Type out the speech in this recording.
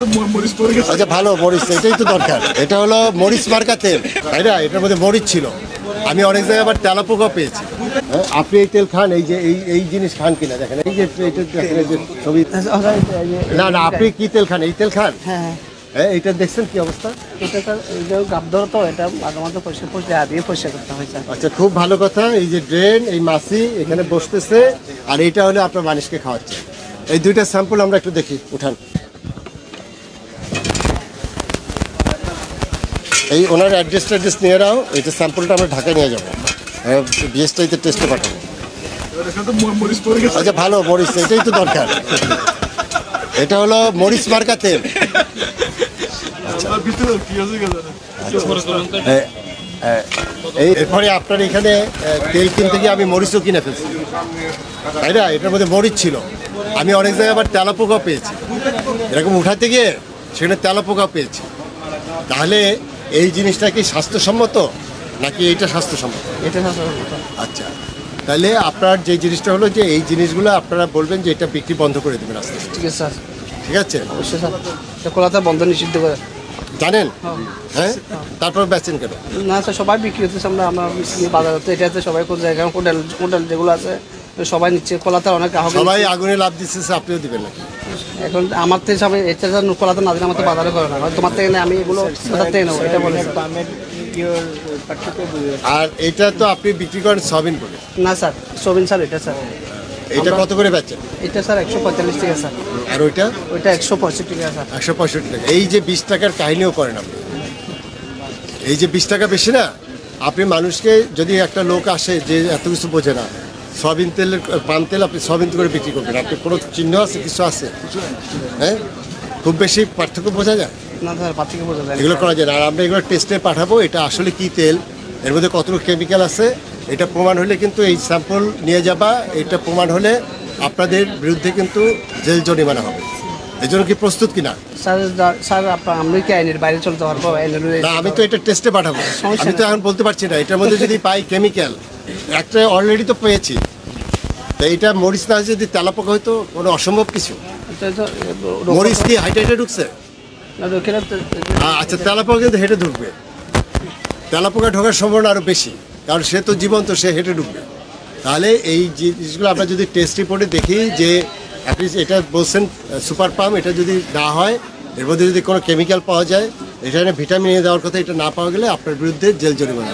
আচ্ছা ভালো মরিচ, এটাই তো দরকার। এটা হলো মরিচ মার্কা তেল, তাই না? এটার মধ্যে মরিচ ছিল। আমি অনেক জায়গায় আবার তেলাপোকা পেয়েছি। আপনি এই তেল খান, এই যে এই জিনিস খান কিনা দেখেন, এই যে ছবি। না না, আপনি কি তেল খান? এই তেল খান? হ্যাঁ হ্যাঁ, এইটা দেখছেন কি অবস্থা? এটা গাব ধরো তো, এটা মাঝে মাঝে পরিষ্কার দিয়ে পরিষ্কার করতে হয়েছে। আচ্ছা, খুব ভালো কথা। এই যে ড্রেন, এই মাছি এখানে বসতেছে, আর এইটা হলে আপনার মানুষকে খাওয়াচ্ছে। এই দুইটা স্যাম্পল আমরা একটু দেখি, উঠান। এই ওনার অ্যাড্রেস নিয়ে নাও। এইটা স্যাম্পলটা আমরা ঢাকায় নিয়ে যাবো, বিএসটাইতে টেস্টে পাঠাবো। আচ্ছা ভালো মরিচ, এটাই তো দরকার। এটা হলো মরিচ মার্কা তেল। এরপরে আপনার এখানে তেল কিনতে গিয়ে আমি মরিচও কিনে ফেলছি, তাই না? এটার মধ্যে মরিচ ছিল। আমি অনেক জায়গায় আবার তেলাপোকা পেয়েছি, এরকম উঠাতে গিয়ে সেখানে তেলাপোকা পেয়েছি। তাহলে এই জিনিসটা কি স্বাস্থ্যসম্মত নাকি এইটা স্বাস্থ্যসম্মত? এটা স্বাস্থ্যসম্মত। আচ্ছা, তাহলে আপনার যে জিনিসটা হলো যে এই জিনিসগুলো আপনারা বলবেন যে এটা বিক্রি বন্ধ করে দেবেন আস্তে আস্তে। ঠিক আছে স্যার। ঠিক আছে, অবশ্যই স্যার। এটা কলাতে বন্ধ নিষিদ্ধ করে জানেন? হ্যাঁ, তারপর বেচেন কেন? না স্যার, সবাই বিক্রি হচ্ছে। আমরা বাজারে তো এটাতে সবাই কোন জায়গায় হোটেল যেগুলো আছে সবাই নিচ্ছে। কলাতে অনেক গ্রাহক, সবাই আগুনে লাভ দিচ্ছে, আপনিও দিবেন নাকি? এখন আমার থেকে সবাই এটা কলাতে না দিলে আমার তো বাজারে করে না, তোমার থেকে আমি এগুলো বাজার থেকে নেবো, এটা বলে। আর এটা তো আপনি বিক্রি করেন সয়াবিন বলে? না স্যার, সোবিন স্যার। এটা স্যার, এটা কত করে বেচেন? এটা স্যার 145 টাকা স্যার। আর ওইটা? ওইটা 165 টাকা স্যার। 165 টাকা। এই যে 20 টাকার কাহিনীও করেন আপনি। এই যে 20 টাকা বেশি না? আপনি মানুষকে, যদি একটা লোক আসে যে এত কিছু বোঝে না, সয়াবিন তেলের পান তেল আপনি সয়াবিন করে বিক্রি করবেন, আপনি কোনো চিহ্ন আছে, কিছু আছে? হ্যাঁ, খুব বেশি পার্থক্য বোঝা যায় না স্যার, পার্থক্য বোঝা যায় না। এগুলো করা যায় না। আর আমরা এগুলো টেস্টে পাঠাবো, এটা আসলে কি তেল, এর মধ্যে কতটুকু কেমিক্যাল আছে, এটা প্রমাণ হলে কিন্তু এই স্যাম্পল নিয়ে যাবা, এটা প্রমাণ হলে আপনাদের বিরুদ্ধে কিন্তু জেল জরিমানা হবে। এই জন্য কি প্রস্তুত কিনা? স্যার আমরা কি আইনের বাইরে চলতে পারবো? না, আমি তো এটা টেস্টে পাঠাবো, আমি তো এখন বলতে পারছি না। এটার মধ্যে যদি পাই কেমিক্যাল, একটা অলরেডি তো পেয়েছি, তো এটা মরিচ না যদি তেলাপোকা হয়তো কোনো অসম্ভব কিছু। মরিচ কি হাইটে ঢুকছে? আচ্ছা, তেলাপোকা কিন্তু হেঁটে ঢুকবে। তেলাপোকা ঢোকার সম্ভাবনা আরও বেশি, কারণ সে তো জীবন্ত, সে হেঁটে ঢুকবে। তাহলে এই জিনিসগুলো আমরা যদি টেস্ট রিপোর্টে দেখি যে আপনি এটা বলছেন সুপার পাম, এটা যদি না হয়, এর মধ্যে যদি কোনো কেমিক্যাল পাওয়া যায়, এখানে ভিটামিন এ দেওয়ার কথা, এটা না পাওয়া গেলে আপনার বিরুদ্ধে জেল জরিমানা।